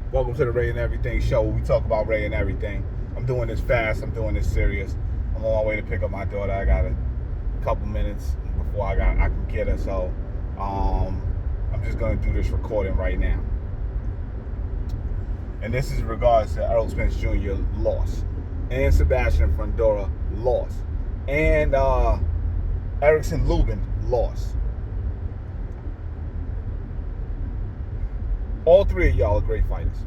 Welcome to the Ray and Everything show where we talk about Ray and everything. I'm doing this fast. I'm doing this serious. I'm on my way to pick up my daughter. I got a couple minutes before I can get her. So I'm just going to do this recording right now. And this is in regards to Errol Spence Jr. loss. And Sebastian Fundora loss. And Lubin loss. All three of y'all are great fighters.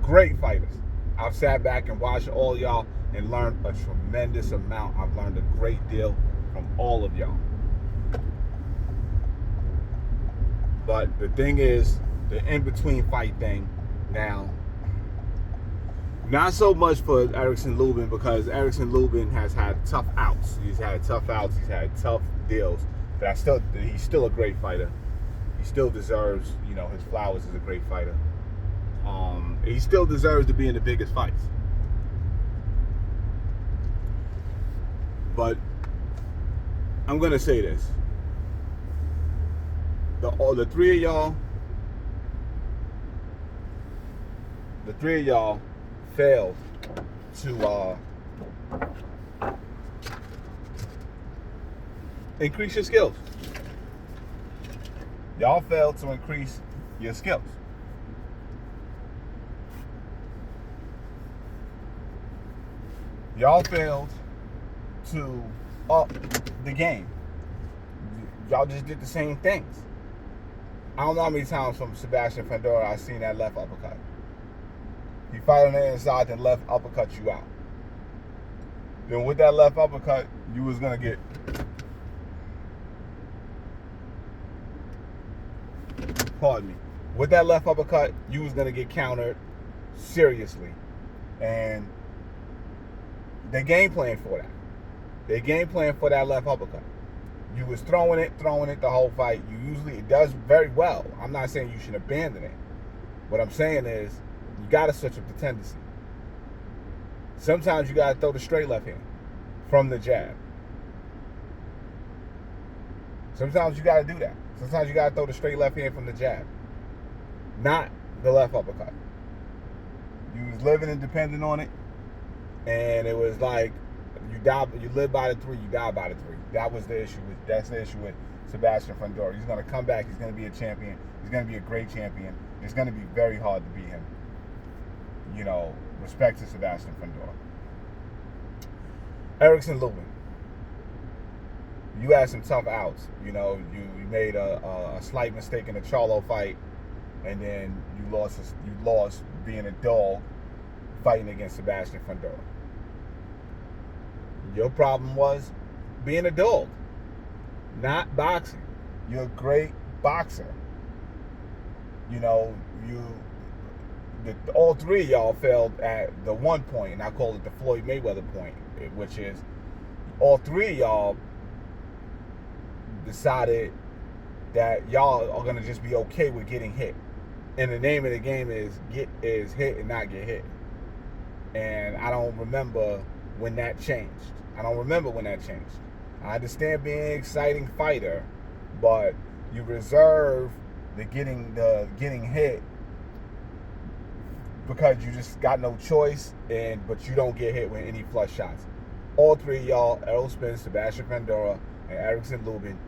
Great fighters. I've sat back and watched all y'all and learned a tremendous amount. I've learned a great deal from all of y'all. But the thing is, the in-between fight thing now, not so much for Lubin, because Lubin has had tough outs. He's had tough outs. He's had tough deals. But he's still a great fighter. He still deserves, his flowers as a great fighter. He still deserves to be in the biggest fights. But I'm gonna say this: the three of y'all failed to increase your skills. Y'all failed to increase your skills. Y'all failed to up the game. Y'all just did the same things. I don't know how many times from Sebastian Fundora I've seen that left uppercut. You fight on the inside, then left uppercut you out. Then with that left uppercut, you was gonna get pardon me. With that left uppercut, you was gonna get countered seriously. And they game plan for that. They game plan for that left uppercut. You was throwing it the whole fight. It does very well. I'm not saying you should abandon it. What I'm saying is, you gotta switch up the tendency. Sometimes you gotta throw the straight left hand from the jab. Sometimes you gotta do that. Sometimes you gotta throw the straight left hand from the jab, not the left uppercut. You was living and depending on it, and it was like you live by the three, you die by the three. That's the issue with Sebastian Fundora. He's gonna come back. He's gonna be a champion. He's gonna be a great champion. It's gonna be very hard to beat him. Respect to Sebastian Fundora. Lubin, you had some tough outs. You made a slight mistake in the Charlo fight, and then you lost being a dog fighting against Sebastian Fundora. Your problem was being a dog, not boxing. You're a great boxer. All three of y'all failed at the one point, and I call it the Floyd Mayweather point, which is all three of y'all decided that y'all are gonna just be okay with getting hit. And the name of the game is hit and not get hit. And I don't remember when that changed. I understand being an exciting fighter, but you reserve the getting hit because you just got no choice, but you don't get hit with any flush shots. All three of y'all, Errol Spence, Sebastian Fundora, and Lubin,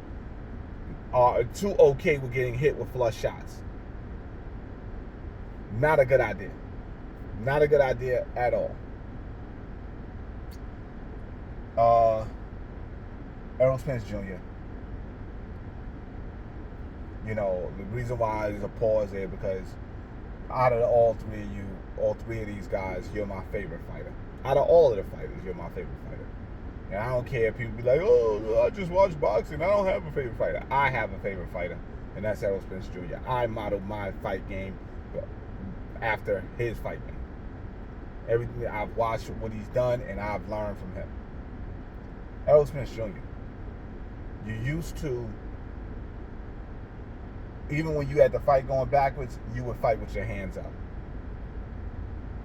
are too okay with getting hit with flush shots. Not a good idea. Not a good idea at all. Errol Spence Jr. The reason why there's a pause there, because out of all three of these guys, you're my favorite fighter. Out of all of the fighters, you're my favorite fighter. And I don't care if people be like, oh, I just watch boxing. I don't have a favorite fighter. I have a favorite fighter, and that's Errol Spence Jr. I modeled my fight game after his fight game. Everything I've watched what he's done, and I've learned from him. Errol Spence Jr. You used to, even when you had the fight going backwards, you would fight with your hands up.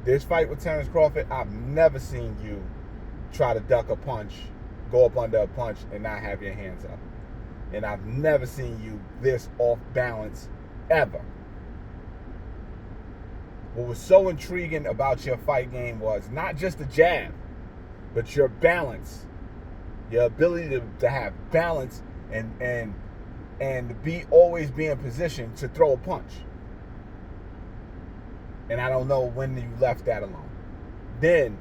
This fight with Terrence Crawford, I've never seen you try to duck a punch, go up under a punch, and not have your hands up. And I've never seen you this off balance, ever. what was so intriguing about your fight game was not just the jab, but your balance, your ability to have balance and always be in position to throw a punch. And I don't know when you left that alone. Then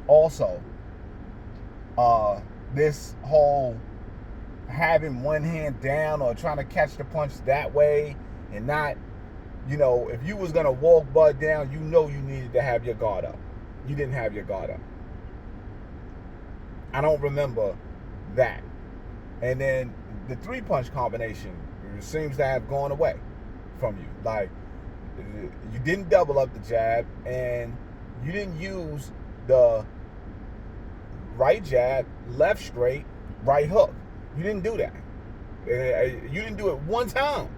also, this whole having one hand down or trying to catch the punch that way and not, if you was gonna walk Bud down, you needed to have your guard up. You didn't have your guard up. I don't remember that. And then the 3-punch combination seems to have gone away from you. Like, you didn't double up the jab, and you didn't use the right jab, left straight, right hook. You didn't do that. You didn't do it one time.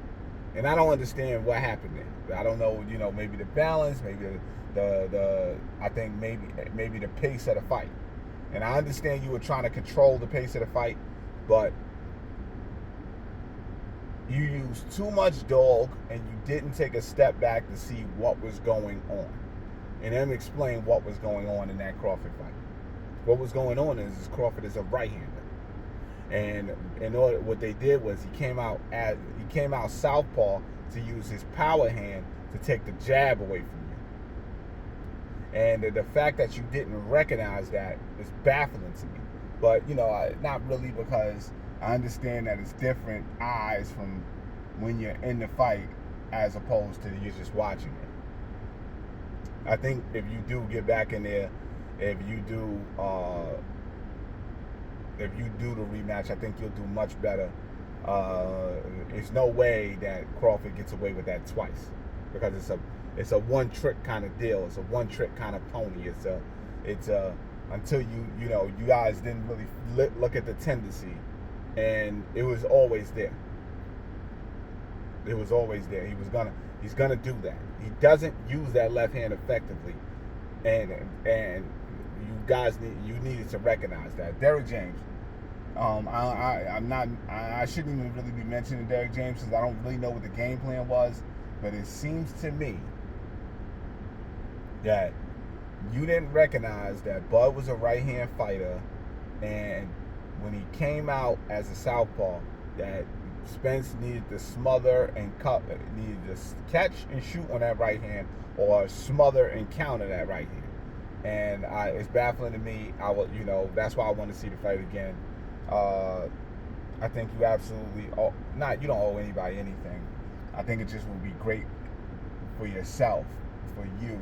And I don't understand what happened there. I don't know, maybe the balance, maybe I think maybe the pace of the fight. And I understand you were trying to control the pace of the fight, but you used too much dog and you didn't take a step back to see what was going on. And then explain what was going on in that Crawford fight. What was going on is Crawford is a right-hander. And what they did was he came out southpaw to use his power hand to take the jab away from you. And the fact that you didn't recognize that is baffling to me. But, not really, because I understand that it's different eyes from when you're in the fight as opposed to you just watching it. I think if you do get back in there, if you do the rematch, I think you'll do much better. There's no way that Crawford gets away with that twice, because it's a one trick kind of deal. It's a one trick kind of pony. It's until you guys didn't really look at the tendency, and it was always there. It was always there. He's gonna do that. He doesn't use that left hand effectively, and you guys needed to recognize that. Derrick James. I shouldn't even really be mentioning Derrick James, since I don't really know what the game plan was, but it seems to me that you didn't recognize that Bud was a right-hand fighter, and when he came out as a southpaw, that Spence needed to smother and needed to catch and shoot on that right hand, or smother and counter that right hand. And it's baffling to me. That's why I want to see the fight again. I think you absolutely you don't owe anybody anything. I think it just would be great for yourself, for you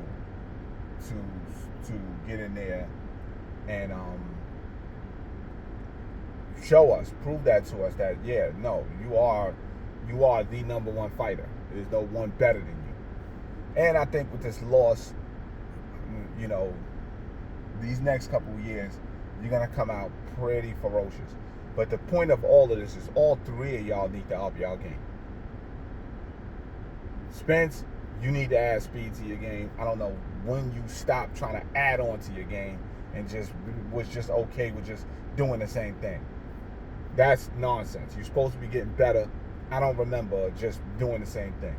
to get in there and prove that to us that you are the number one fighter. There's no one better than you. And I think with this loss, these next couple of years, you're gonna come out pretty ferocious. But the point of all of this is all three of y'all need to up y'all game. Spence, you need to add speed to your game. I don't know when you stop trying to add on to your game and was just okay with just doing the same thing. That's nonsense. You're supposed to be getting better. I don't remember just doing the same thing.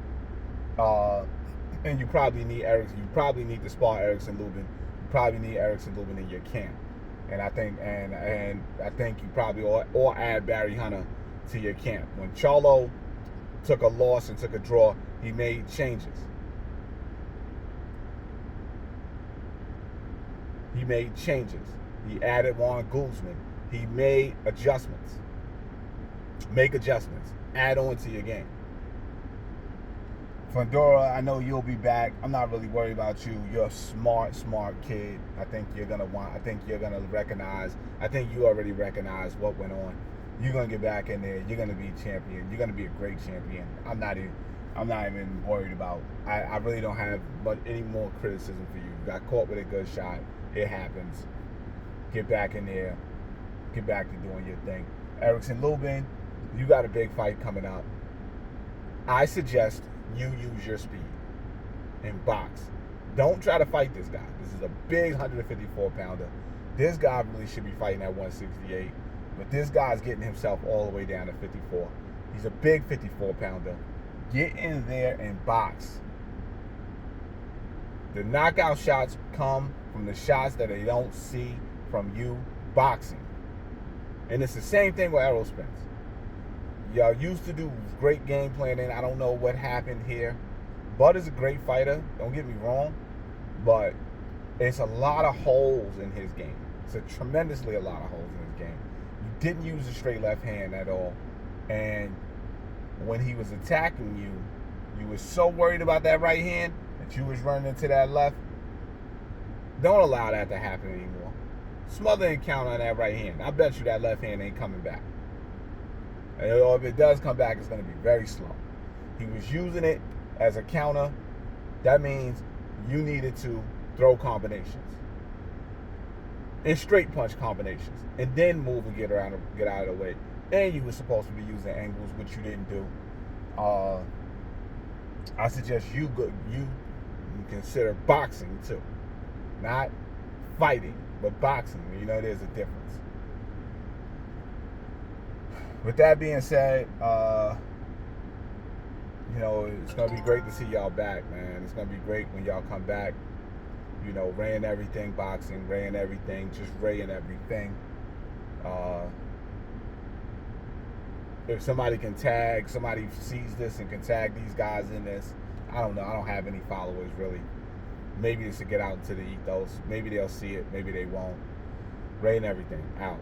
And you probably need Erickson. You probably need to spar Erickson Lubin. You probably need Erickson Lubin in your camp. And I think you probably or add Barry Hunter to your camp. When Charlo took a loss and took a draw, he made changes. He added Juan Guzman. He made adjustments. Make adjustments. Add on to your game. Fundora, I know you'll be back. I'm not really worried about you. You're a smart kid. I think you're gonna recognize. I think you already recognize what went on. You're gonna get back in there. You're gonna be a champion. You're gonna be a great champion. I'm not even worried about. I really don't have any more criticism for you. You got caught with a good shot. It happens. Get back in there. Get back to doing your thing. Erickson Lubin, you got a big fight coming up. I suggest you use your speed and box. Don't try to fight this guy. This is a big 154-pounder. This guy really should be fighting at 168, but this guy's getting himself all the way down to 54. He's a big 54-pounder. Get in there and box. The knockout shots come from the shots that they don't see from you boxing. And it's the same thing with Errol Spence. Y'all used to do great game planning. I don't know what happened here. Bud is a great fighter, don't get me wrong, but it's a lot of holes in his game. It's a tremendously a lot of holes in his game. You didn't use a straight left hand at all. And when he was attacking you, you were so worried about that right hand that you was running into that left. Don't allow that to happen anymore. Smother and count on that right hand. I bet you that left hand ain't coming back. And if it does come back, it's going to be very slow. He was using it as a counter. That means you needed to throw combinations and straight punch combinations, and then move and get out of the way. And you were supposed to be using angles, which you didn't do. I suggest you consider boxing too, not fighting, but boxing. You know, there's a difference. With that being said, you know, it's gonna be great to see y'all back, man. It's gonna be great when y'all come back. You know, raying everything boxing, raying everything, just raying everything. If somebody sees this and can tag these guys in this, I don't know. I don't have any followers really. Maybe this will get out into the ethos. Maybe they'll see it. Maybe they won't. Raying everything out.